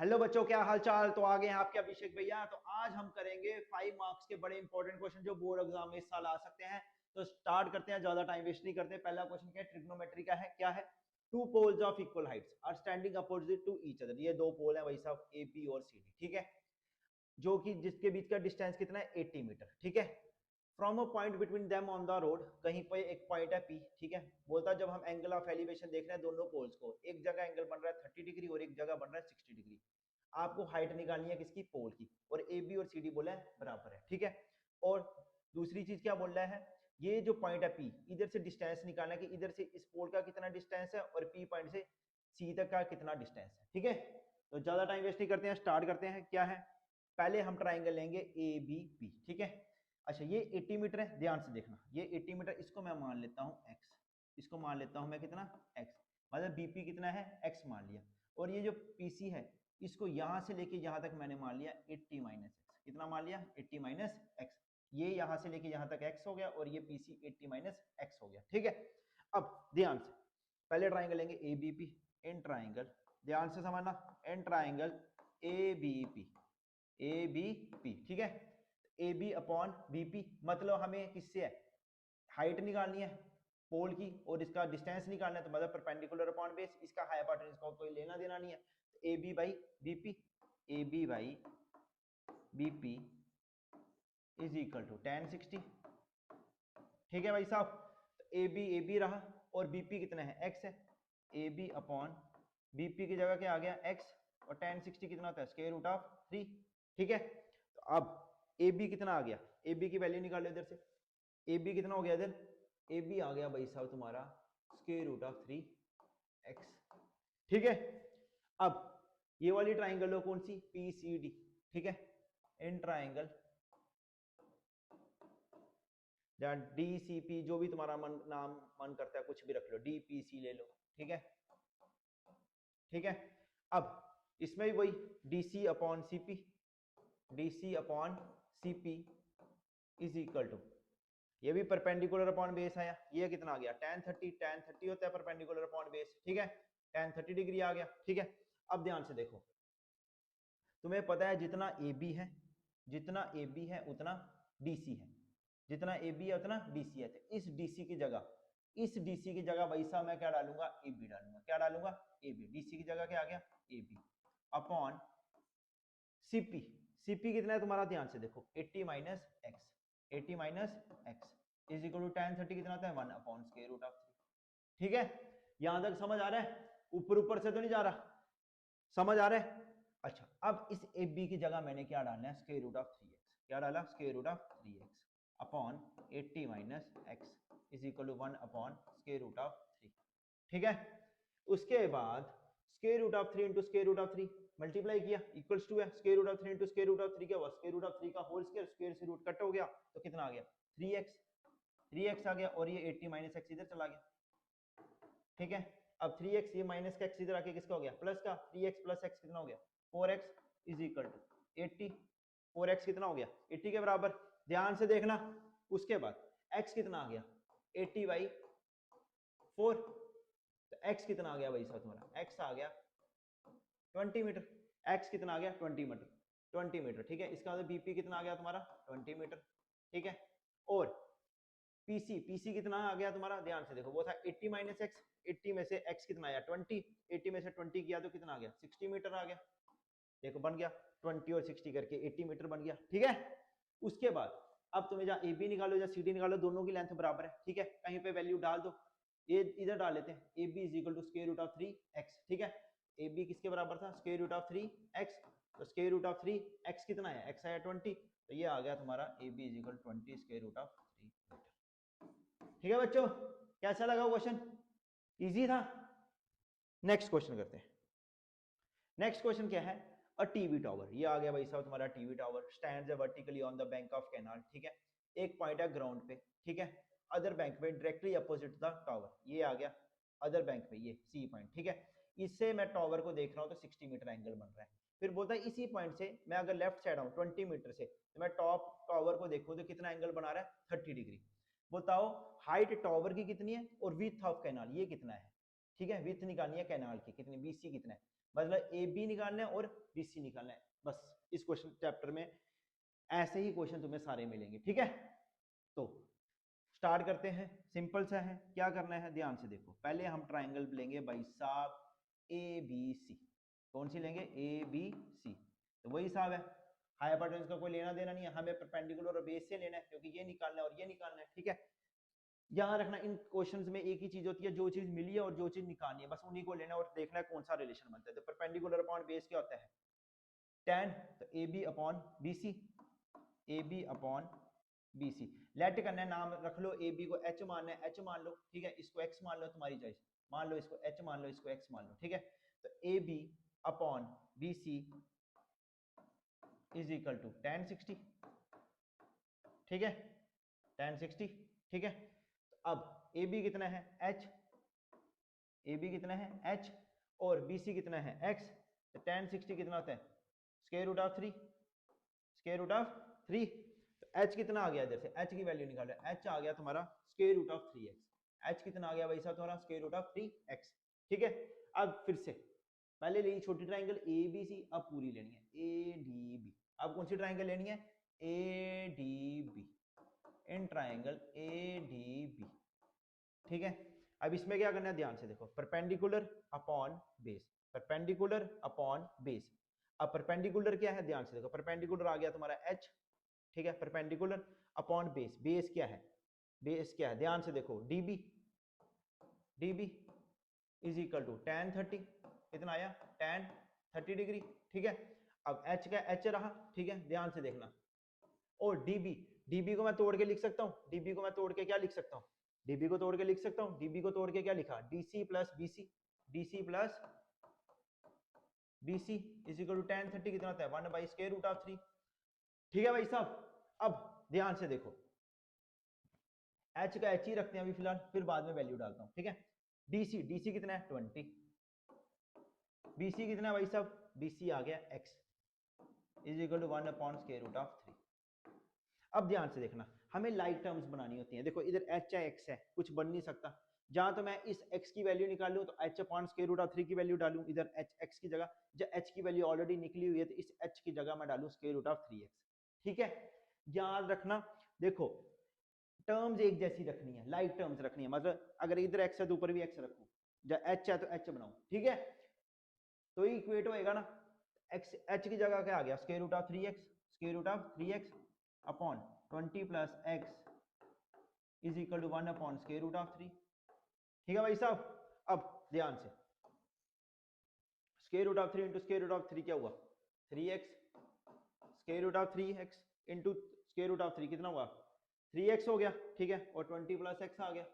Hello बच्चों, क्या हाल चाल। तो आगे हैं आपके अभिषेक भैया। तो आज हम करेंगे 5 मार्क्स के बड़े इंपॉर्टेंट क्वेश्चन जो बोर्ड एग्जाम में इस साल आ सकते हैं। तो स्टार्ट करते हैं, ज्यादा टाइम वेस्ट नहीं करते। पहला क्वेश्चन क्या है, ट्रिग्नोमेट्री का है। क्या है? Two poles of equal heights are standing opposite to each other. ये दो पोल है वही साहब, ए बी और सी डी। ठीक है, जो कि जिसके बीच का डिस्टेंस कितना है, 80 मीटर। ठीक है, from a point between them on the road, कहीं पे एक पॉइंट है पी। ठीक है, बोलता है जब हम एंगल ऑफ एलिवेशन देख रहे हैं दोनों पोल्स को, एक जगह एंगल बन रहा है 30 डिग्री और एक जगह बन रहा है 60 डिग्री। आपको हाइट निकालनी है किसकी, पोल की। और ए बी और सी डी बोला है बराबर है। ठीक है, और दूसरी चीज क्या बोल रहा है, ये जो पॉइंट है पी, इधर से डिस्टेंस निकालना है कि इधर से इस पोल का कितना डिस्टेंस है और पी पॉइंट से सी तक का कितना डिस्टेंस है। ठीक है, तो ज्यादा टाइम वेस्ट नहीं करते हैं, स्टार्ट करते हैं। क्या है, पहले हम ट्राइंगल लेंगे ए बी पी। ठीक है, अच्छा ये 80 मीटर है, ध्यान से देखना। ये 80 मीटर, इसको मैं मान लेता हूं x, इसको मान लेता हूं मैं कितना, x। मतलब बीपी कितना है, x मान लिया। और ये जो पीसी है, इसको यहां से लेके यहां तक मैंने मान लिया 80 माइनस एक्स। कितना मान लिया, 80 माइनस एक्स। ये यहां से लेके यहां तक x हो गया और ये पीसी 80 माइनस एक्स हो गया। ठीक है, अब ध्यान से पहले ट्राइंगल लेंगे A B P. In triangle, ध्यान से समझना, in triangle A B P, A B P. ठीक है, ए बी अपॉन बीपी, मतलब हमें किससे है, हाइट निकालनी है पोल की और इसका डिस्टेंस निकालना है। तो मतलब परपेंडिकुलर अपॉन बेस, इसका हाइपोटेन्यूज का कोई लेना देना नहीं है। तो A B by BP, A B by BP is equal to tan 60। ठीक है भाई साहब, तो ए बी रहा और बीपी कितना है, एक्स है। ए बी अपॉन बीपी की जगह क्या आ गया, एक्स। और tan 60 कितना होता है, स्क्वायर रूट ऑफ 3। ठीक है, तो अब ए बी कितना आ गया, ए बी की वैल्यू निकाल लो इधर से। ए बी कितना हो गया इधर, ए बी आ गया भाई साहब तुम्हारा स्क्वायर रूट ऑफ 3x। ठीक है, अब ये वाली ट्राइंगल लो, कौन सी, पी सी डी। ठीक है, इन ट्राइंगल या डी सी पी, जो भी तुम्हारा नाम मन करता है कुछ भी रख लो, डी पी सी ले लो। ठीक है, ठीक है, अब इसमें भी वही D C upon C P, D C upon C P is equal to, ये भी परपेंडिकुलर अपॉन बेस आया। ये कितना आ गया, tan 30। tan 30 होता है परपेंडिकुलर अपॉन बेस। ठीक है, tan 30 डिग्री आ गया। ठीक है, अब ध्यान से देखो, तुम्हें पता है जितना ए बी है, जितना ए बी है उतना डीसी है, जितना ए बी है उतना डीसी है। तो इस डीसी की जगह, इस डीसी की जगह भाई साहब मैं क्या डालूंगा, ए बी डालूंगा। क्या डालूंगा, ए बी। डीसी की जगह क्या आ गया, A B upon CP. CP कितना है तुम्हारा, ध्यान से देखो, 80 minus x, 80 minus x is equal to tan 30 कितना होता है, 1 अपॉन स्क्वायर रूट ऑफ 3। ठीक है, यहां तक समझ आ रहा है, ऊपर ऊपर से तो नहीं जा रहा, समझ आ रहा है। अच्छा, अब इस ए बी की जगह मैंने क्या डालना है, स्क्वायर रूट ऑफ 3x। क्या डाला, square root of 3x upon 80 minus x is equal to 1 upon square root of 3। ठीक है, उसके बाद square root of 3 into square root of 3 multiply किया, इक्वल्स टू है square root of 3 into square root of 3 क्या हुआ, square root of 3 का whole square, square से रूट कट हो गया तो कितना आ गया, 3x। 3x आ गया और ये 80 माइनस एक्स इधर चला गया। ठीक है, अब 3x, ये माइनस का एक्स इधर आके किसका हो गया, प्लस का। 3x प्लस एक्स कितना हो गया, 4x is equal to 80। 4x कितना हो गया, 80 के बराबर। ध्यान से देखना, उसके बाद x कितना आ गया, 80 बाई 4। तो x कितना आ गया भाई साहब तुम्हारा, x आ गया 20 मीटर। x कितना आ गया, 20 मीटर, 20 मीटर। ठीक है, इसका मतलब बीपी कितना आ गया तुम्हारा, 20 मीटर। ठीक है, और पीसी, पीसी कितना आ गया तुम्हारा, ध्यान से देखो, वो था 80 माइनस एक्स। 80 में से x कितना आया, 20। 80 में से 20 किया तो कितना आ गया, 60 मीटर आ गया। देखो बन गया 20 और 60 करके 80 मीटर बन गया। ठीक है, उसके बाद अब तुम्हें जहां ए बी निकालो या सी डी निकालो, दोनों की लेंथ बराबर है। ठीक है, कहीं पे वैल्यू डाल दो, ये इधर डाल लेते हैं, A B is equal to square root of 3x। ठीक है, ए बी किसके बराबर था, स्क्वायर रूट ऑफ 3x। तो स्क्वायर रूट ऑफ 3x कितना है, x आया 20। तो ये आ गया तुम्हारा A B is equal 20 square root of 3 metre. ठीक है बच्चों, कैसा लगा क्वेश्चन, इजी था। नेक्स्ट क्वेश्चन करते हैं। नेक्स्ट क्वेश्चन क्या है, अ टीवी टावर। ये आ गया भाई साहब तुम्हारा TV tower, stands vertically on the bank of canal. ठीक है, एक पॉइंट है ग्राउंड पे। ठीक है, अदर बैंक पे डायरेक्टली अपोजिट द टावर। ये आ गया अदर बैंक पे, ये सी पॉइंट। ठीक है, इससे मैं टावर को देख रहा हूं तो 60 मीटर एंगल बन रहा है। फिर बोलता है इसी पॉइंट से मैं अगर लेफ्ट साइड आऊं 20 मीटर से, तो मैं टॉप टावर को देखूं तो कितना एंगल बना रहा है, 30 डिग्री। बताओ हाइट टावर की कितनी है और विड्थ ऑफ कैनाल ये कितना है। ठीक है, विड्थ निकालनी है कैनाल की, कितनी, बीसी कितना है। मतलब ए बी निकालना है और बी सी निकालना है। बस इस क्वेश्चन चैप्टर में ऐसे ही क्वेश्चन तुम्हें सारे मिलेंगे, ठीक है। तो स्टार्ट करते हैं, सिंपल सा है। क्या करना है, ध्यान से देखो। पहले हम ट्राइंगल लेंगे भाई साहब ए बी सी। कौन सी लेंगे, ए बी सी। तो वही हिसाब है, हाइपोटेन्यूज का कोई लेना देना नहीं है, हमें परपेंडिकुलर और बेस से लेना है, क्योंकि ये निकालना है और ये निकालना है, ठीक है। याद रखना इन क्वेश्चंस में एक ही चीज होती है, जो चीज मिली है और जो चीज निकालनी है, बस उन्हीं को लेना और देखना है कौन सा रिलेशन बनता है। तो परपेंडिकुलर अपॉन बेस क्या होता है, tan। तो A B upon B C, A B upon B C. Let करना है, नाम रख लो, ए बी को एच मानना है, एच मान लो, ठीक है। इसको एक्स मान लो, तुम्हारी चॉइस, मान लो इसको एच मान लो, इसको एक्स मान लो, ठीक है। तो A B upon B C is equal to tan 60, ठीक है, tan 60, ठीक है। अब ए बी कितना है, एच, ए बी कितना है एच, और बी सी कितना है एक्स। तो tan 60 कितना होता है, square root of 3, square root of 3। तो h कितना आ गया, इधर से h की वैल्यू निकालो, h आ गया तुम्हारा square root of 3x। h कितना आ गया भाई साहब तुम्हारा, स्क्वायर रूट ऑफ 3x, ठीक है। अब फिर से पहले ली छोटी ट्राइंगल ए बी सी, अब पूरी लेनी है ए डी बी। अब कौन सी ट्राइंगल लेनी है, A D B, in triangle A D B, ठीक है। अब इसमें क्या करना है, ध्यान से देखो, perpendicular upon base, perpendicular upon base. अब परपेंडिकुलर क्या है, ध्यान से देखो, परपेंडिकुलर आ गया तुम्हारा h, ठीक है। परपेंडिकुलर अपॉन बेस, बेस क्या है, बेस क्या है, ध्यान से देखो, db, db is equal to tan 30, कितना आया tan 30 डिग्री, ठीक है। अब h का h रहा, ठीक है, ध्यान से देखना। और db, db को मैं तोड़ के लिख सकता हूँ, db को मैं तोड़ के क्या लिख सकता हूँ, db को तोड़ के लिख सकता हूँ, db को तोड़ के क्या लिखा, dc plus bc, dc plus bc is equal to tan 30 कितना होता है 1 बाई स्क्वायर रूट ऑफ 3, ठीक है भाई साहब। अब ध्यान से देखो, h का h ही रखते हैं अभी फिलहाल, फिर बाद में वैल्यू डालता हूँ, ठीक है। dc, dc कितना है 20, bc कितना है भाई साहब, bc आ गया x is equal to 1 upon square root of 3। अब ध्यान से देखना, हमें लाइक टर्म्स बनानी होती हैं। देखो इधर h है x है, कुछ बन नहीं सकता। जहां तो मैं इस x की वैल्यू निकालूं तो h upon square root of 3 की वैल्यू डालूं, इधर h x की जगह, जब h की वैल्यू ऑलरेडी निकली हुई है तो इस h की जगह मैं डालूं स्क्वायर रूट ऑफ 3x, ठीक है। याद रखना, देखो टर्म्स एक जैसी रखनी है, लाइक टर्म्स रखनी है, मतलब अगर इधर x है तो ऊपर भी x रखूं, जब h है तो h बनाऊं, ठीक है। तो ये इक्वेट होएगा ना, x h की जगह क्या आ गया, square root of 3x, square root of 3x upon 20 plus x is equal to 1 upon square root of 3, ठीक है भाई साहब। अब ध्यान से, square root of 3 into square root of 3 क्या हुआ 3x, square root of 3x into square root of 3 कितना हुआ 3x हो गया, ठीक है। और 20 प्लस x आ गया,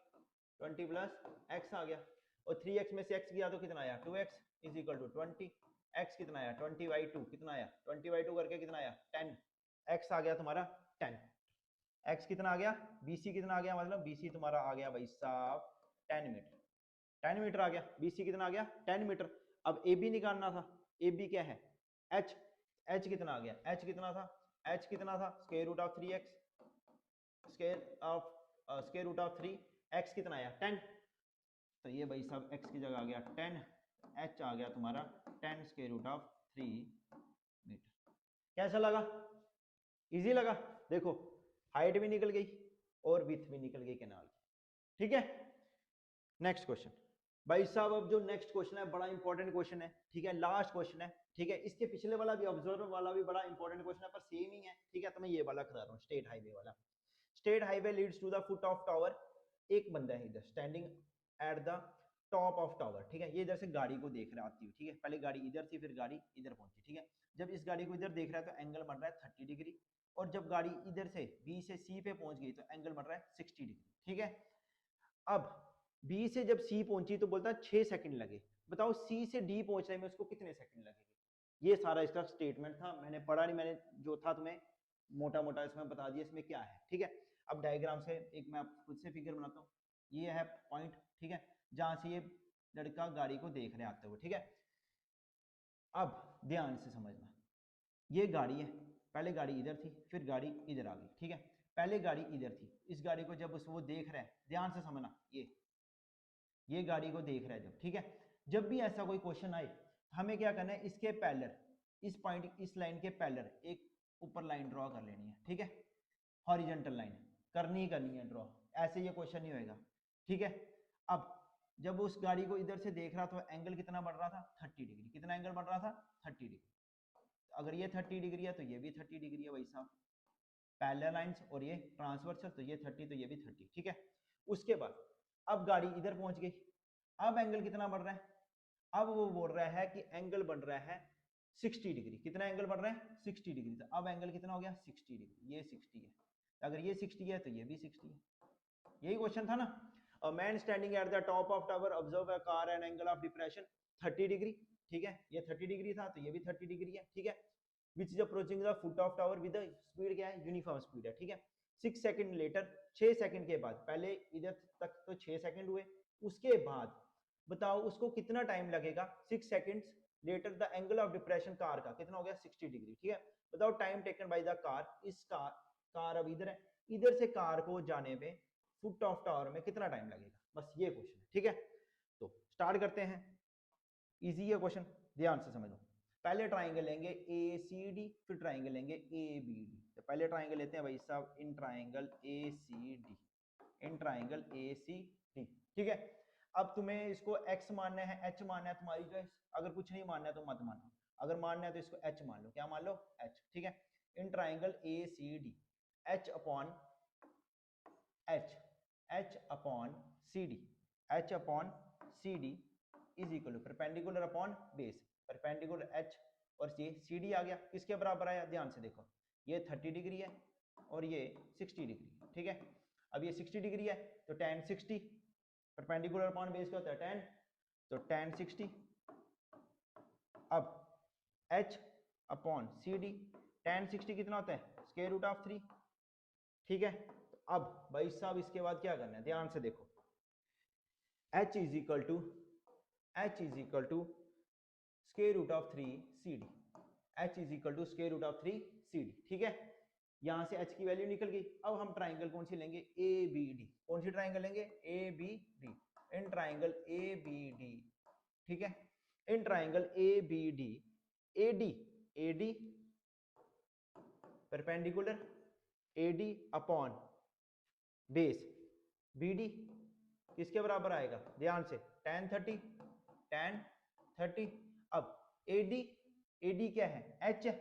20 प्लस x आ गया, और 3x में से x गया तो कितना आया 2x is equal to 20, x कितना आया 20/2, कितना आया 20/2 करके कितना आया 10, x आ गया तुम्हारा 10, x कितना आ गया, bc कितना आ गया, मतलब bc तुम्हारा आ गया भाई साहब 10 मीटर, 10 मीटर आ गया, bc कितना आ गया 10 मीटर। अब ab निकालना था, ab क्या है h, h कितना आ गया, h कितना था, h कितना था square root of 3x, square root of 3, x कितना आया 10, तो ये भाई साहब x की जगह आ गया 10, h आ गया तुम्हारा 10 स्क्वायर रूट ऑफ 3 मीटर। कैसा लगा, इजी लगा। देखो हाइट भी निकल गई और विड्थ भी निकल गई कैनाल की, ठीक है। नेक्स्ट क्वेश्चन भाई साहब, अब जो नेक्स्ट क्वेश्चन है बड़ा इंपॉर्टेंट क्वेश्चन है, ठीक है, लास्ट क्वेश्चन है, ठीक है। इसके पिछले वाला भी, ऑब्जर्वर वाला भी बड़ा इंपॉर्टेंट क्वेश्चन है, पर सेम ही है, ठीक है। तो मैं ये वाला करा रहा हूँ, स्टेट हाईवे वाला। State highway leads to the foot of tower, एक बंदा है इधर standing at the top of tower, ठीक है। ये इधर से गाड़ी को देख रहा आती हुई, ठीक है। पहले गाड़ी इधर थी, फिर गाड़ी इधर पहुंची, ठीक है। जब इस गाड़ी को इधर देख रहा है तो एंगल बन रहा है 30 डिग्री, और जब गाड़ी इधर से बी से सी पे पहुंच गई तो एंगल बन रहा है 60 डिग्री, ठीक है। अब बी से जब सी पहुंची तो बोलता है 6 सेकंड लगे, बताओ सी से डी पहुंचने में उसको कितने सेकंड लगेंगे। ये सारा इसका स्टेटमेंट था, मैंने पढ़ा नहीं, मैंने जो था तुम्हें मोटा मोटा इसमें बता दिया इसमें क्या है, ठीक है। अब डायग्राम से एक मैं खुद से फिगर बनाता हूँ, ये है पॉइंट, ठीक है, जहां से ये लड़का गाड़ी को देख रहे आते हुए, ठीक है। अब ध्यान से समझना, ये गाड़ी है, पहले गाड़ी इधर थी, फिर गाड़ी इधर आ गई, ठीक है। पहले गाड़ी इधर थी, इस गाड़ी को जब वो देख रहा है, ध्यान से समझना, ये गाड़ी को देख रहा है जब, ठीक है। जब भी ऐसा कोई क्वेश्चन आए हमें क्या करना है, इसके पैरेलल, इस पॉइंट, इस लाइन के पैरेलल एक ऊपर लाइन ड्रॉ कर लेनी है, ठीक है, हॉरिजॉन्टल लाइन करनी ही करनी है ड्रॉ, ऐसे ये क्वेश्चन नहीं होएगा, ठीक है। अब जब उस गाड़ी को इधर से देख रहा तो एंगल कितना बढ़ रहा था, 30 डिग्री, कितना एंगल बढ़ रहा था, 30 डिग्री। अगर ये 30 डिग्री है तो ये भी 30 डिग्री है भाई साहब, पैरेलल लाइंस, और ये ट्रांसवर्सल, तो ये 30 तो ये भी 30, ठीक है। उसके बाद अब गाड़ी इधर पहुंच गई, अब एंगल कितना बढ़ रहा है, अब वो बोल रहा है कि एंगल बढ़ रहा है 60 डिग्री, कितना एंगल बढ़ रहा है, 60 डिग्री। तो अब एंगल कितना हो गया, 60 डिग्री, ये 60 है, अगर ये 60 है तो ये भी 60 है, यही क्वेश्चन था ना। A man standing at the top of tower observe a car and angle of depression 30 degree, ठीक है, ये 30 डिग्री था तो ये भी 30 डिग्री है, ठीक है। Which is approaching the foot of tower with speed क्या है, यूनिफॉर्म स्पीड है, ठीक है। 6 सेकंड लेटर, 6 सेकंड के बाद, पहले इधर तक तो 6 सेकंड हुए, उसके बाद बताओ उसको कितना टाइम लगेगा, 6 seconds later the angle of depression car का कितना हो गया, 60 डिग्री, ठीक है। बताओ time taken by the car, इस कार अब इधर है, इधर से कार को जाने पे फुट ऑफ टावर में कितना टाइम लगेगा, बस ये क्वेश्चन है, ठीक है। तो स्टार्ट करते हैं, इजी है क्वेश्चन, ध्यान से समझो। पहले ट्राइंगल लेंगे ए सी डी, फिर ट्राइंगल लेंगे ए बी डी। तो पहले ट्राइंगल लेते हैं भाई साहब in triangle A C D, in triangle A C D, ठीक है। अब तुम्हें इसको x मानना है, h मानना है, तुम्हारी चॉइस, अगर कुछ नहीं मानना है तो मत मानो, अगर मानना है तो इसको h मान लो, क्या मान लो, h, ठीक है। In triangle A C D, h upon h, h upon C D, h upon C D is equal to perpendicular upon base, perpendicular h और ये सी डी आ गया, किसके बराबर आया, ध्यान से देखो, ये 30 डिग्री है और ये 60 डिग्री, ठीक है। अब ये 60 डिग्री है तो tan 60, परपेंडिकुलर अपॉन बेस क्या होता है, tan, तो tan 60। अब h upon C D, tan 60 कितना होता है, स्क्वायर रूट ऑफ 3, ठीक है। तो अब भाई साहब इसके बाद क्या करना है, ध्यान से देखो, h is equal to square root of 3 C D, h is equal to square root of 3 C D, ठीक है। यहां से h की वैल्यू निकल गई। अब हम ट्राइंगल कौन सी लेंगे, ए बी डी, कौन सी ट्राइंगल लेंगे, A B D, in triangle A B D, ठीक है। In triangle A B D, A D perpendicular, A D upon base B D किसके बराबर आएगा, ध्यान से, tan 30, tan 30। अब AD क्या है, H है,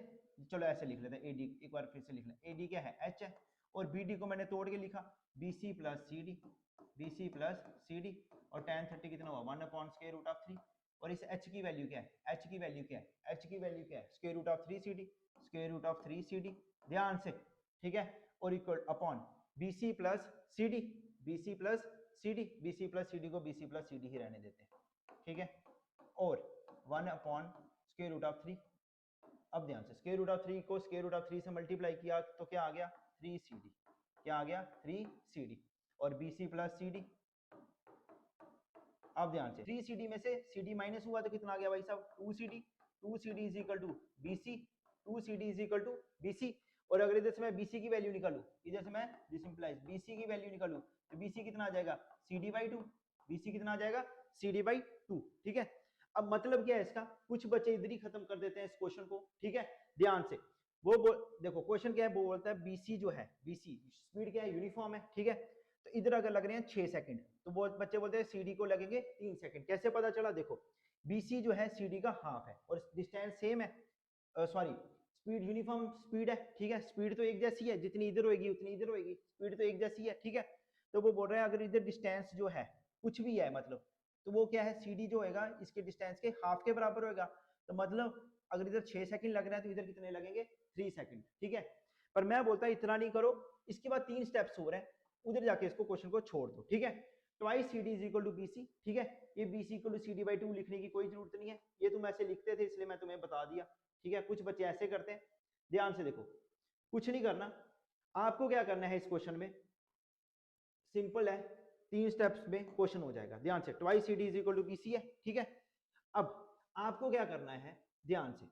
चलो ऐसे लिख लेते हैं, AD एक बार फिर से लिख लें, AD क्या है, H है, और BD को मैंने तोड़ के लिखा BC प्लस CD, और tan 30 कितना हुआ, 1 अपॉन स्क्वायर रूट ऑफ 3, और इस H की वैल्यू क्या है, H की वैल्यू क्या है, स्क्वायर रूट ऑफ 3 CD, ध्यान से, ठीक है, और equal upon BC plus CD को BC प्लस CD ही रहने देते हैं, ठीक है, और 1 अपॉन स्क्वायर रूट ऑफ 3। अब ध्यान से, स्क्वायर रूट ऑफ 3 को स्क्वायर रूट ऑफ 3 से मल्टीप्लाई किया तो क्या आ गया, 3CD, क्या आ गया, 3CD, और BC प्लस CD। अब ध्यान से 3CD में से CD माइनस हुआ तो कितना आ गया भाई साहब, 2CD is equal to BC, 2CD is equal to BC। और अगर इधर से मैं BC की वैल्यू निकालूं, इधर से मैं डिसिंप्लाइज BC की वैल्यू निकालूं तो BC कितना आ जाएगा, CD/2, BC कितना आ जाएगा, CD/2, ठीक है। अब मतलब क्या है इसका, कुछ बच्चे इधर ही खत्म कर देते हैं इस क्वेश्चन को, ठीक है। ध्यान से देखो क्वेश्चन क्या है, वो बोलता है BC जो है, BC स्पीड क्या है, यूनिफॉर्म है, ठीक है। तो इधर अगर लग रहे हैं 6 सेकंड तो वो बच्चे बोलते हैं CD को लगेंगे 3 सेकंड। कैसे पता चला, देखो BC जो है CD का हाफ है और डिस्टेंस सेम है, सॉरी स्पीड यूनिफॉर्म स्पीड है, ठीक है, स्पीड तो एक जैसी है, जितनी इधर होगी उतनी इधर होगी, स्पीड तो एक जैसी है, ठीक है। तो वो बोल रहे हैं अगर इधर डिस्टेंस जो है कुछ भी है मतलब, तो वो क्या है, CD जो होगा इसके डिस्टेंस के हाफ के बराबर होगा। तो मतलब अगर इधर 6 सेकंड लग रहा है तो इधर कितने लगेंगे, 3 सेकंड, ठीक है। पर मैं बोलता इतना नहीं करो, इसके बाद 3 स्टेप्स हो रहे हैं, उधर जाके इसको क्वेश्चन को छोड़ दो, ठीक है। Twice CD is equal to BC, ठीक है। ये BC इक्वल टू CD/2 लिखने की कोई जरूरत नहीं है, ये तुम ऐसे लिखते थे इसलिए मैं तुम्हें बता दिया, ठीक है। कुछ बच्चे ऐसे करते हैं, ध्यान से देखो, कुछ नहीं करना, आपको क्या करना है इस क्वेश्चन में, सिंपल है, 3 स्टेप्स में क्वेश्चन हो जाएगा। ध्यान से, twice CD is equal to BC है, ठीक है। अब आपको क्या करना है, ध्यान से,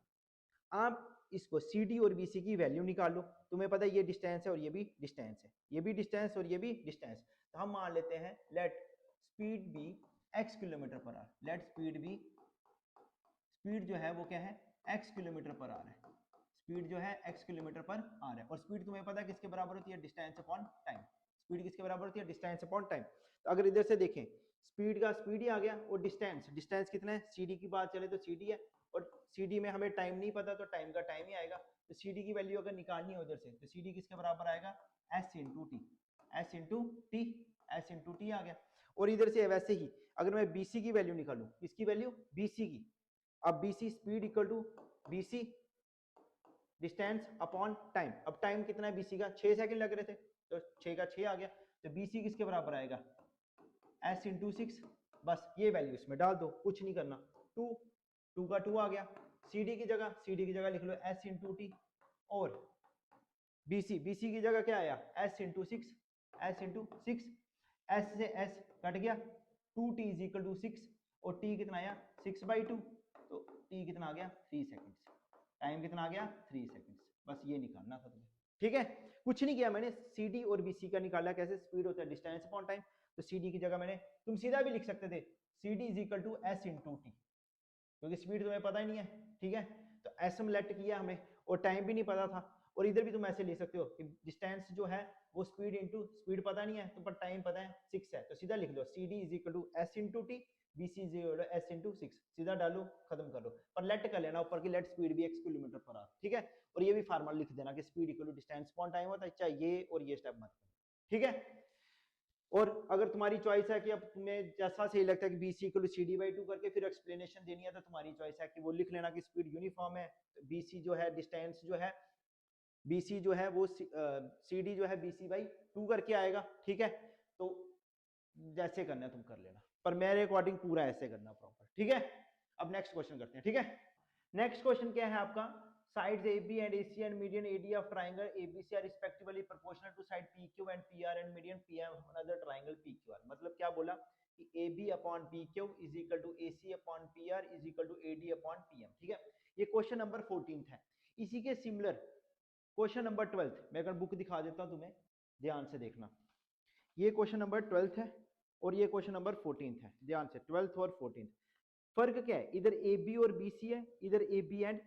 आप इसको CD और BC की वैल्यू निकाल लो, तुम्हें पता है ये डिस्टेंस है और ये भी डिस्टेंस है, ये भी डिस्टेंस और ये भी डिस्टेंस। तो हम मान लेते हैं let speed be x kilometre per hour, let speed speed जो है वो क्या है, x किलोमीटर पर आवर है, स्पीड जो है x किलोमीटर पर आवर है। और स्पीड तुम्हें पता है किसके बराबर होती है, डिस्टेंस अपॉन टाइम। स्पीड किसके बराबर होती है, डिस्टेंस अपॉन टाइम। तो अगर इधर से देखें स्पीड का स्पीड ही आ गया, और डिस्टेंस, डिस्टेंस कितना है, cd की बात चले तो cd है, और cd में हमें टाइम नहीं पता तो टाइम का टाइम ही आएगा। तो cd की वैल्यू अगर निकालनी है उधर से तो cd किसके बराबर आएगा, s into T, s into T, s into T आ गया। और इधर से वैसे ही अगर मैं bc की वैल्यू निकालूं, किसकी वैल्यू, bc की, अब bc speed equal to bc distance upon time. अब टाइम कितना है bc का, 6 सेकंड लग रहे थे, तो 6 का 6 आ गया, तो bc किसके बराबर आएगा, s इंटू 6। बस ये वैल्यू इसमें डाल दो, कुछ नहीं करना, 2, 2 का 2 आ गया। cd की जगह लिख लो s इंटू टी, और bc की जगह क्या आया, s into 6, s into 6, s से s कट गया, 2t इज इक्वल टू 6, और t कितना आया 6/2, तो t कितना आ गया 3 सेकंड्स, टाइम कितना आ गया 3 सेकंड्स। बस ये निकालना था तुम्हें, ठीक है, कुछ नहीं किया मैंने, cd और bc का निकाला, कैसे, स्पीड होता है डिस्टेंस अपॉन टाइम, तो cd की जगह मैंने, तुम सीधा भी लिख सकते थे cd is equal to s into T, क्योंकि स्पीड तुम्हें पता ही नहीं है, ठीक है, तो s में लेट किया हमें, और टाइम भी नहीं पता था। और इधर भी तुम ऐसे ले सकते हो कि डिस्टेंस जो है वो स्पीड इंटू स्पीड पता नहीं है, तो पर टाइम पता है 6 है, तो सीधा लिख दो cd is equal to s into T, bc is equal to s into 6, सीधा डालो, खत्म कर लो, पर लेट कर लेना ऊपर की, लेट स्पीड भी x किलोमीटर पर आवर, ठीक है। और ये भी फार्मूला लिख देना कि speed equal to distance upon time होता है, चाहे ये और ये स्टेप मत करो, ठीक है। और अगर तुम्हारी चॉइस है कि अब तुम्हें जैसा सही लगता है कि BC इक्वल टू CD/2 करके फिर एक्सप्लेनेशन देनी है, तो तुम्हारी चॉइस है कि वो लिख लेना कि स्पीड यूनिफॉर्म है, BC जो है डिस्टेंस जो है, BC जो है वो CD जो है BC/2 करके आएगा, ठीक है। तो जैसे करना है तुम कर लेना, पर मेरे अकॉर्डिंग पूरा ऐसे करना प्रॉपर, ठीक है। अब नेक्स्ट क्वेश्चन करते हैं, ठीक है। नेक्स्ट क्वेश्चन क्या है आपका, sides AB and AC and median AD of triangle ABC are respectively proportional to side PQ and PR and median PM of another triangle PQR। मतलब क्या बोला कि AB upon PQ is equal to AC upon PR is equal to AD upon PM, ठीक है। ये question number 14 है। इसी के सिमिलर क्वेश्चन नंबर 12, मैं अगर बुक दिखा देता हूं तुम्हें, ध्यान से देखना, ये क्वेश्चन नंबर 12 है और ये क्वेश्चन नंबर 14 है, ध्यान से 12 और 14। फर्क क्या है, इधर AB और BC है, इधर AB एंड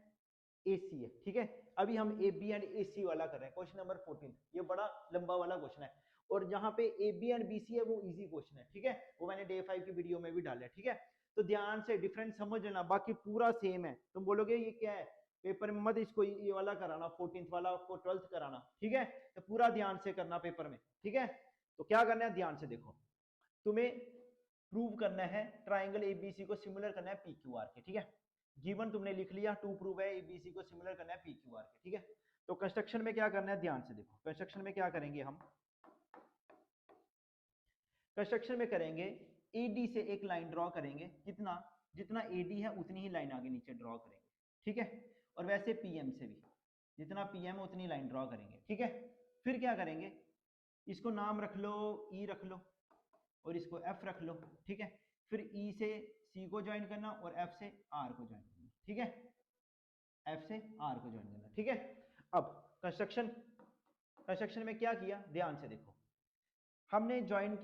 AC है, ठीक है। अभी हम AB एंड AC वाला कर रहे हैं, क्वेश्चन नंबर 14, ये बड़ा लंबा वाला क्वेश्चन है, और जहां पे AB एंड BC है वो इजी क्वेश्चन है, ठीक है, वो मैंने डे 5 की वीडियो में भी डाला है, ठीक है। तो ध्यान से डिफरेंस समझ लेना, बाकी पूरा सेम है। तुम बोलोगे ये क्या है, पेपर में मत इसको ये वाला कराना, 14th वाला आपको 12th कराना, ठीक है, तो पूरा ध्यान से करना पेपर में, ठीक है। तो क्या करना है, ध्यान से देखो, तुम्हें प्रूव करना है ट्राइंगल एबीसी को सिमिलर करना है पीक्यूआर के, ठीक है। गिवन तुमने लिख लिया, टू प्रूव है एबीसी को सिमिलर करना है पीक्यूआर के, ठीक है। तो कंस्ट्रक्शन में क्या करना है, ध्यान से देखो, कंस्ट्रक्शन में क्या करेंगे हम, कंस्ट्रक्शन में करेंगे एडी से एक लाइन ड्रॉ करेंगे, कितना, जितना एडी है उतनी ही लाइन आगे नीचे ड्रॉ करेंगे, ठीक है। और वैसे पीएम से भी जितना पीएम है उतनी लाइन ड्रॉ करेंगे, ठीक है। फिर क्या करेंगे, इसको नाम रख लो ई रख लो, और इसको एफ रख लो, ठीक है। फिर ई से सी को ज्वाइन करना और एफ से आर को ज्वाइन करना, ठीक है, एफ से आर को ज्वाइन करना, ठीक है। अब कंस्ट्रक्शन में क्या किया, ध्यान से देखो, हमने ज्वाइन,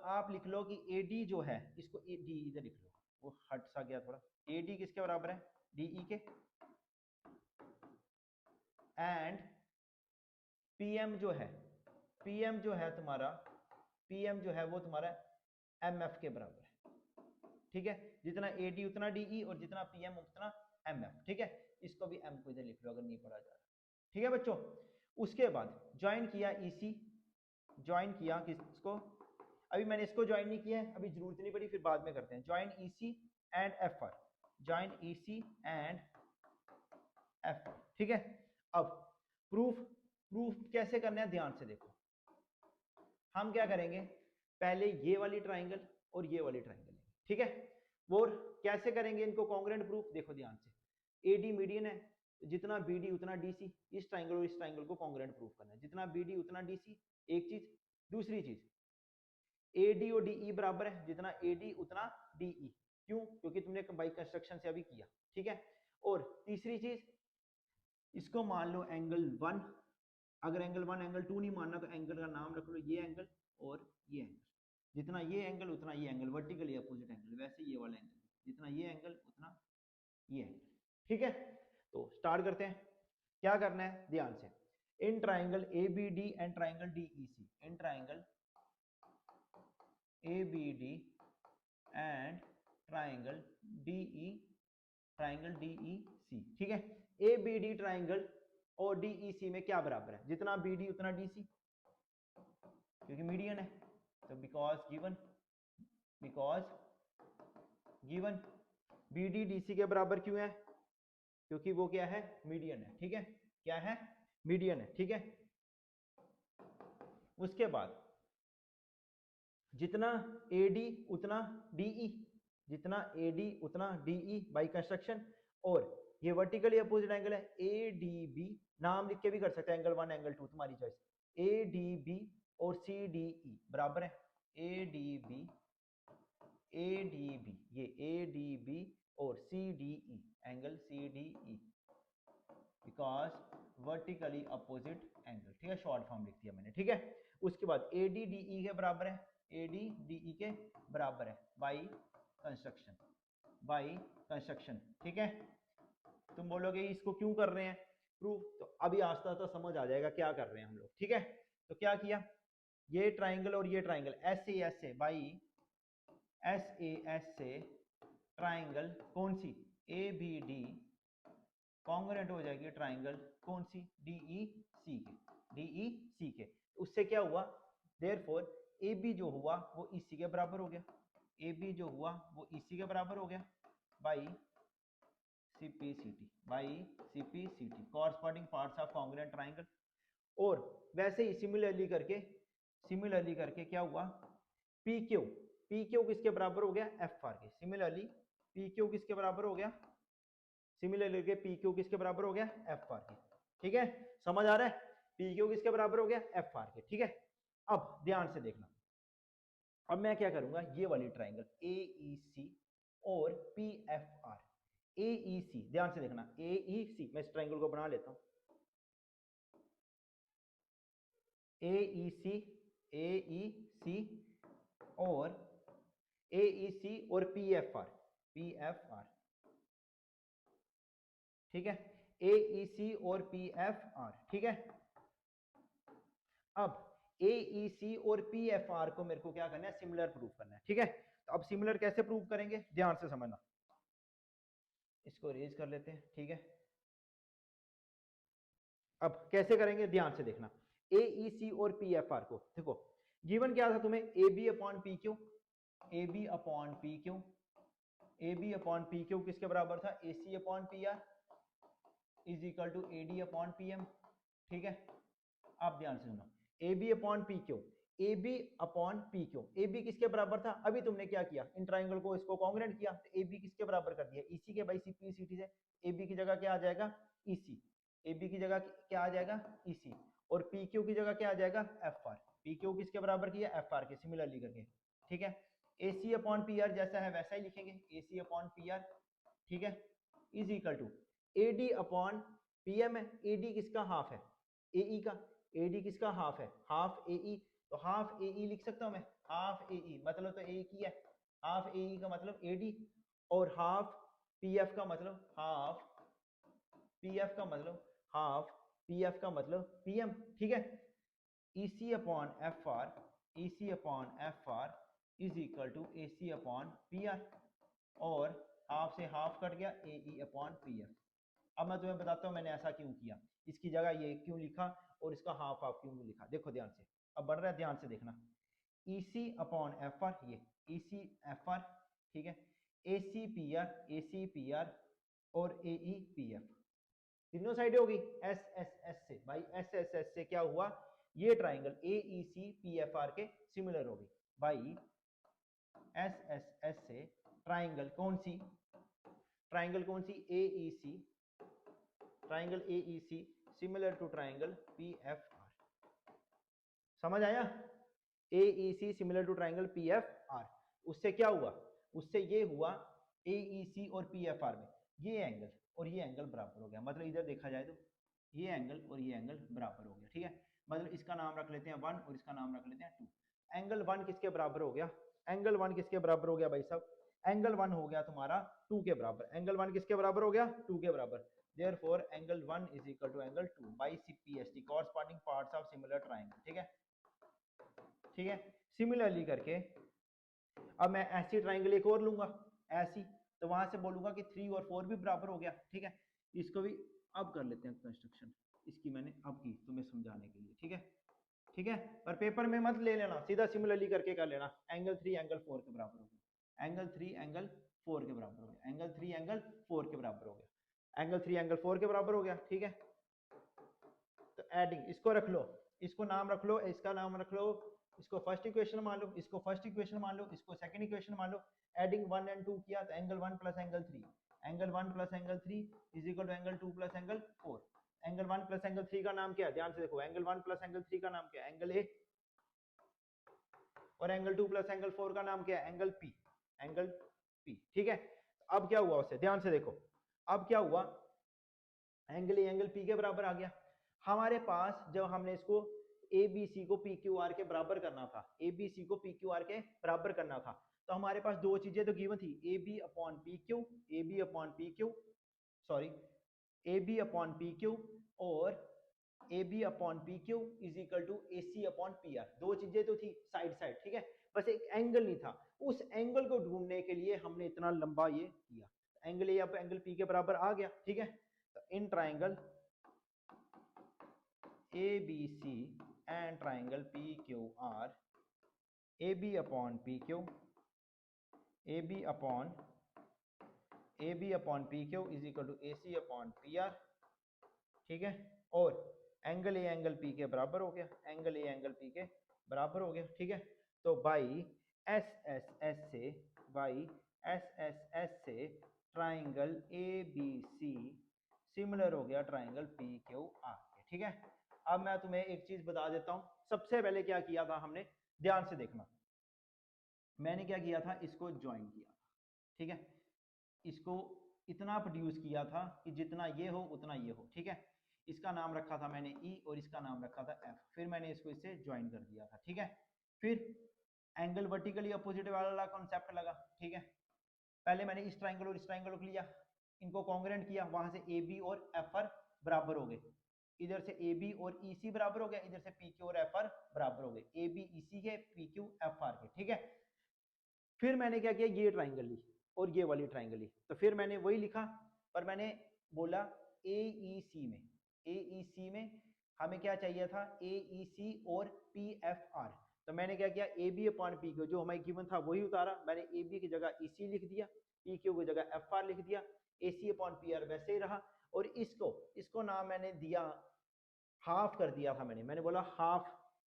आप लिख लो कि एडी जो है, इसको डी इधर लिख लो, वो हट सा गया थोड़ा, एडी किसके बराबर है, डीई के, एंड पीएम जो है, पीएम जो है तुम्हारा, पीएम जो है वो तुम्हारा एमएफ के बराबर है, ठीक है। जितना एडी उतना डीई और जितना पीएम उतना एमएफ, ठीक है। इसको भी एम को इधर लिख लो अगर नहीं पढ़ा जा रहा, ठीक है बच्चों। उसके बाद ज्वाइन किया ईसी, ज्वाइन किया किसको, अभी मैंने इसको ज्वाइन नहीं किया है, अभी जरूरत नहीं पड़ी, फिर बाद में करते हैं, join EC and FR, join EC and FR, ठीक है। अब प्रूफ, प्रूफ कैसे करना है, ध्यान से देखो, हम क्या करेंगे, पहले ये वाली ट्राइंगल और ये वाली ट्राइंगल, ठीक है। और कैसे करेंगे इनको कॉन्ग्रुएंट प्रूफ, देखो ध्यान से, एडी मीडियन है, जितना बीडी उतना डीसी, इस ट्राइंगल और इस ट्राइंगल को कॉन्ग्रुएंट प्रूफ करना है, जितना बीडी उतना डीसी, एक चीज। दूसरी चीज, एडी और डीई बराबर है, जितना एडी उतना डीई, क्यों, क्योंकि तुमने बाई कंस्ट्रक्शन से अभी किया, ठीक है। और तीसरी चीज, इसको मान लो एंगल 1, अगर एंगल 1 एंगल 2 नहीं मानना तो एंगल का नाम रख लो ये एंगल और ये एंगल, जितना ये एंगल उतना ये एंगल, वर्टिकली अपोजिट एंगल, वैसे ये वाला एंगल, जितना ये एंगल उतना ये एंगल, ठीक है। तो स्टार्ट करते हैं, क्या करना है ध्यान से। In triangle ABD and triangle DEC, in triangle ABD and triangle DEC, ठीक है। ABD ट्राइंगल और DEC में क्या बराबर है, जितना BD उतना DC, क्योंकि मीडियन है। तो बिकॉज गिवन BD DC के बराबर क्यों है, क्योंकि वो क्या है, मीडियन है, ठीक है। क्या है, मीडियन है, ठीक है। उसके बाद जितना AD उतना DE, जितना AD उतना DE बाई कंस्ट्रक्शन। और ये वर्टिकली अपोजिट एंगल है ADB, नाम लिख के भी कर सकते हैं, एंगल 1 एंगल 2 तुम्हारी चॉइस। ADB और CDE बराबर है, ADB ये ADB और CDE, angle CDE, because vertically opposite angle, ठीक है। शॉर्ट फॉर्म लिख दिया मैंने, ठीक है। उसके बाद ADDE के बराबर है, ADDE के बराबर है बाई कंस्ट्रक्शन, ठीक है। तुम बोलोगे इसको क्यों कर रहे हैं प्रूफ, तो अभी आस्ता आस्ता समझ आ जाएगा क्या कर रहे हैं हम लोग, ठीक है। तो क्या किया, ये ट्राइंगल और ये ट्राइंगल SAS से ट्राइंगल कौन सी, ABD कॉन्ग्रुएंट हो जाएगी ट्राइंगल कौन सी, DEC के। उससे क्या हुआ, देयरफॉर AB जो हुआ वो EC के बराबर हो गया, AB जो हुआ वो EC के बराबर हो गया by CPCT, corresponding parts of congruent triangle. और वैसे ही सिमिलरली करके क्या हुआ, PQ किसके बराबर हो गया, FR के। सिमिलरली PQ किसके बराबर हो गया, PQ किसके बराबर हो गया, FR के, ठीक है। समझ आ रहा है, PQ किसके बराबर हो गया, FR के, ठीक है। अब ध्यान से देखना, अब मैं क्या करूंगा, ये वाली ट्राइंगल AEC और PFR, AEC ध्यान से देखना, AEC मैं इस ट्राइंगल को बना लेता हूं, AEC और PFR, ठीक है। AEC और PFR, ठीक है। अब AEC और PFR को मेरे को क्या करना है, सिमिलर प्रूफ करना है, ठीक है। तो अब सिमिलर कैसे प्रूव करेंगे, ध्यान से समझना। इसको रेज कर लेते हैं, ठीक है। अब कैसे करेंगे ध्यान से देखना, AEC और PFR को देखो, गिवन क्या था तुम्हें, AB अपॉन PQ किसके बराबर था, AC upon PR is equal to AD upon PM, ठीक है। आप ध्यान से सुनो, AB अपॉन PQ किसके बराबर था, अभी तुमने क्या किया, इन ट्राइंगल को इसको कॉन्ग्रुएंट किया, तो AB किसके बराबर कर दिया, EC के बाई CPCT से। AB की जगह क्या आ जाएगा, EC, AB की जगह क्या आ जाएगा, EC, और PQ की जगह क्या आ जाएगा, FR। PQ किसके बराबर किया, FR के, सिमिलरली करके, ठीक है। AC अपॉन PR जैसा है वैसा ही लिखेंगे, AC अपॉन PR, ठीक है, is equal to AD upon PM है, AD किसका हाफ है, AE का, AD किसका हाफ है, हाफ AE, तो हाफ AE लिख सकता हूं मैं, हाफ AE मतलब तो एक ही है, हाफ AE का मतलब AD, और हाफ PF का मतलब हाफ PF का मतलब हाफ PF का मतलब PM, ठीक है। EC upon FR is equal to AC upon PR, और हाफ से हाफ कट गया, AE अपॉन PF। अब मैं तुम्हें बताता हूं मैंने ऐसा क्यों किया, इसकी जगह ये क्यों लिखा और इसका हाफ हाफ क्यों लिखा, देखो ध्यान से, अब बन रहा है, ध्यान से देखना। EC अपॉन FR, ये EC FR, ठीक है, AC PR और AE PF, तीनों साइडें होगी SSS से, भाई SSS से क्या हुआ, ये ट्राइंगल AEC PFR के सिमिलर होगी भाई, SSS से ट्राइंगल कौन सी, AEC similar to triangle PFR, समझ आया, AEC similar to triangle PFR। उससे क्या हुआ, उससे ये हुआ AEC और PFR में ये एंगल और ये एंगल बराबर हो गया, मतलब इधर देखा जाए तो ये एंगल और ये एंगल बराबर हो गया, ठीक है। मतलब इसका नाम रख लेते हैं 1 और इसका नाम रख लेते हैं 2। एंगल 1 किसके बराबर हो गया, एंगल 1 किसके बराबर हो गया भाई साहब, एंगल 1 हो गया तुम्हारा 2 के बराबर। एंगल 1 किसके बराबर हो गया? 2 के बराबर। Therefore angle 1 is equal to angle 2 by CPST, corresponding parts of similar triangle. ठीक है, ठीक है। सिमिलरली करके अब मैं ऐसी ट्रायंगल एक और लूंगा ऐसी, तो वहां से बोलूंगा कि 3 और 4 भी बराबर हो गया। ठीक है, इसको भी अब कर लेते हैं कंस्ट्रक्शन, इसकी मैंने अब की तुम्हें समझाने के लिए। ठीक है, ठीक है। पर पेपर में मत ले लेना, सीधा सिमिलरली करके कर लेना। एंगल 3 एंगल 4 के बराबर हो गया, एंगल 3 एंगल 4 के बराबर हो गया, एंगल 3 एंगल 4 के बराबर हो गया, एंगल 3 एंगल 4 के बराबर हो गया। ठीक है, तो एडिंग इसको रख लो, इसको नाम रख लो, इसका नाम रख लो, इसको फर्स्ट इक्वेशन मान लो, इसको फर्स्ट इक्वेशन मान लो, इसको सेकंड इक्वेशन मान लो। एडिंग 1 एंड 2 किया तो angle 1 plus angle 3, angle 1 plus angle 3 is equal to angle 2 plus angle 4। Angle 1 plus angle 3 का नाम क्या है? ध्यान से देखो, एंगल 1 प्लस एंगल 3 का नाम क्या है? Angle A. और एंगल 2 प्लस एंगल 4 का नाम क्या है? Angle P, angle P. ठीक है, अब क्या हुआ उससे? ध्यान से देखो, अब क्या हुआ? एंगल ए एंगल पी के बराबर आ गया। हमारे पास जब हमने इसको ए बी सी को पी क्यू आर के बराबर करना था, ए बी सी को पी क्यू आर के बराबर करना था, तो हमारे पास दो चीजें तो गिवन थी, A B upon P Q, A B upon P Q, sorry A B upon P Q और A B upon P Q is equal to A C upon P R. दो चीजें तो थी साइड साइड। ठीक है, बस एक angle नहीं था। उस एंगल को ढूंढने के लिए हमने इतना लंबा ये किया। एंगल ए अब एंगल पी के बराबर आ गया। ठीक है, तो in triangle ABC and triangle PQR, AB upon PQ, AB upon PQ is equal to AC upon PR। ठीक है, और एंगल ए एंगल पी के बराबर हो गया, एंगल ए एंगल पी के बराबर हो गया। ठीक है, तो बाई एस एस एस से, बाई एस एस एस से ट्राइंगल ABC सिमिलर हो गया ट्राइंगल PQR के। ठीक है, अब मैं तुम्हें एक चीज बता देता हूं। सबसे पहले क्या किया था हमने, ध्यान से देखना, मैंने क्या किया था, इसको ज्वाइन किया था। ठीक है, इसको इतना प्रोड्यूस किया था कि जितना ये हो उतना ये हो। ठीक है, इसका नाम रखा था मैंने E और इसका नाम रखा था F, फिर मैंने इसको इससे ज्वाइन कर दिया था। ठीक है, फिर एंगल वर्टिकली अपोजिट वाला कॉन्सेप्ट लगा। ठीक है, पहले मैंने इस ट्राइंगल और इस ट्राइंगल को लिया, इनको कॉन्ग्रेंट किया, वहां से AB और FR बराबर हो गए, इधर से AB और EC बराबर हो गया, इधर से PQ और FR बराबर हो गए, AB EC के, PQ FR के। ठीक है, फिर मैंने क्या किया, ये ट्राइंगल ली और ये वाली ट्राइंगल ली, तो फिर मैंने वही लिखा, पर मैंने बोला AEC में, AEC में हमें क्या चाहिए था, AEC और PFR। तो मैंने क्या किया, AB अपॉन PQ जो हमारे गिवन था वही उतारा, मैंने AB की जगह EC लिख दिया, PQ की जगह FR लिख दिया, AC अपॉन PR वैसे ही रहा। और इसको नाम मैंने दिया, हाफ कर दिया था मैंने बोला हाफ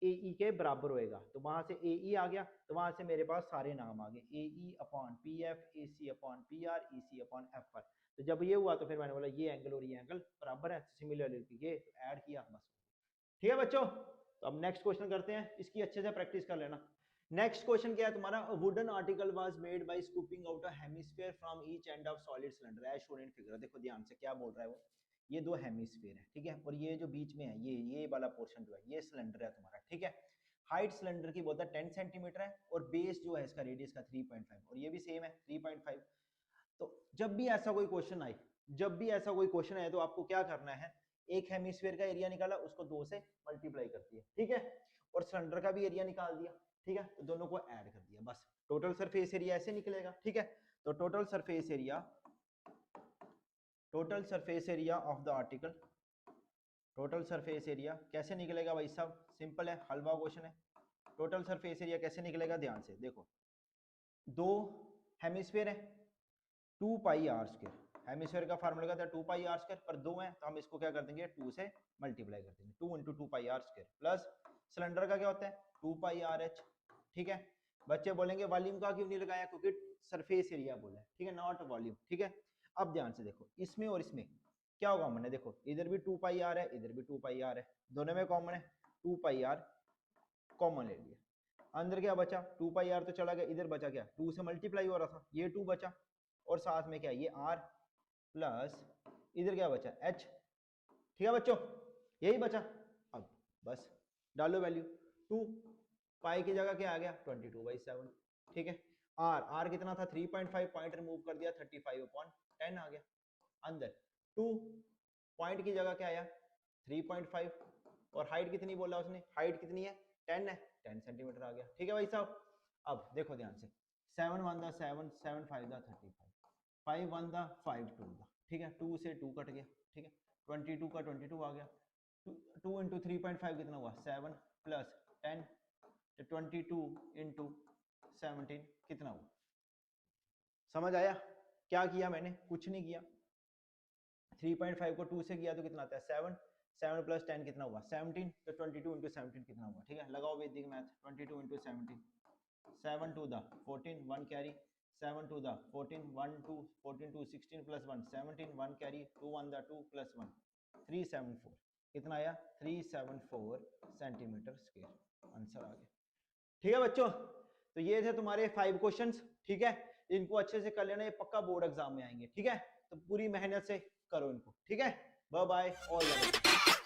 AE के बराबर होएगा, तो वहां से AE आ गया, तो वहां से मेरे पास सारे नाम आ गए, AE upon PF, AC upon PR, EC upon FR। तो जब ये हुआ तो फिर मैंने बोला ये एंगल और ये एंगल बराबर है, सिमिलरली ये ऐड किया बस। ठीक है बच्चों, तो अब नेक्स्ट क्वेश्चन करते हैं, इसकी अच्छे से प्रैक्टिस कर लेना। नेक्स्ट क्वेश्चन क्या है तुम्हारा, wooden article was made by scooping out a hemisphere from each end of solid cylinder as shown in figure. देखो ध्यान से क्या बोल रहा है वो, ये दो हेमिस्फीयर है। ठीक है, और ये जो बीच में है ये वाला पोर्शन जो है ये सिलेंडर है तुम्हारा। ठीक है, हाइट सिलेंडर की बोलता है 10 सेंटीमीटर है और बेस जो है इसका रेडियस का 3.5 और ये भी सेम है 3.5। तो जब भी ऐसा कोई क्वेश्चन आए, जब भी ऐसा कोई क्वेश्चन आए तो आपको क्या करना है, एक हेमिस्फीयर का एरिया निकाला उसको 2 से मल्टीप्लाई कर दिया। ठीक है, और सिलेंडर का भी एरिया निकाल दिया। ठीक है, तो दोनों को ऐड कर दिया, बस टोटल सरफेस एरिया ऐसे निकलेगा। ठीक है, तो total surface area of the article, total surface area कैसे निकलेगा भाई साहब, सिंपल है, हलवा क्वेश्चन है। टोटल सरफेस एरिया कैसे निकलेगा, ध्यान से देखो, दो हेमिस्फीयर है, 2 पाई आर स्क्वायर, हेमिस्फीयर का फार्मूला था 2 पाई आर स्क्वायर, पर दो है तो हम इसको क्या कर देंगे 2 से मल्टीप्लाई कर देंगे, 2 into 2 pi R square plus cylinder का क्या होता है 2 पाई आर एच। ठीक है, बच्चे बोलेंगे वॉल्यूम का क्यों नहीं लगाया, क्योंकि सरफेस एरिया बोला है। ठीक है, नॉट वॉल्यूम। ठीक है, अब ध्यान से देखो, इसमें और इसमें क्या होगा, मैंने देखो इधर भी 2 पाई आर है, इधर भी 2 पाई आर है, दोनों में कॉमन है, 2 पाई आर कॉमन ले लिया, अंदर क्या बचा 2 पाई आर तो चला गया, इधर बचा क्या 2 से मल्टीप्लाई हो रहा था, ये 2 बचा, और साथ में क्या ये r प्लस इधर क्या बचा h। ठीक है बच्चों, यही बचा। अब बस डालो वैल्यू, 2 पाई की जगह क्या आ गया 22/7। ठीक है, आर कितना था 3.5, पॉइंट रिमूव कर दिया 35/10 आ गया अंदर। 2 पॉइंट की जगह क्या आया 3.5 और हाइट कितनी बोला उसने, हाइट कितनी है 10 है, 10 सेंटीमीटर आ गया। ठीक है भाई साहब। अब देखो ध्यान से 7 1 7 7 5 35 5 1 5 2 ठीक है 2 से 2 कट गया। ठीक है 22 का 22 आ गया। 2 इंटू 3.5 कितना हुआ 7 प्लस 10 22 इंटू 17 कितना हुआ। समझ आया क्या किया मैंने, कुछ नहीं किया। 3.5 को 2 से किया तो कितना आता है 7, 7 प्लस 10 कितना हुआ 17, तो 22 इंटू 17 कितना हुआ। ठीक है लगाओ वैदिक math 22 into 17, 7 to the 14 1 carry, 7 to the 14 1 2 14 to 16 plus 1 17 1 carry 2 1 2 plus 1 374 कितना आया 374 सेंटीमीटर स्क्वायर आंसर आ गया। ठीक है बच्चों, तो ये थे तुम्हारे 5 क्वेश्चंस। ठीक है इनको अच्छे से कर लेना, ये पक्का बोर्ड एग्जाम में आएंगे। ठीक है तो पूरी मेहनत से करो इनको। ठीक है bye bye all the best.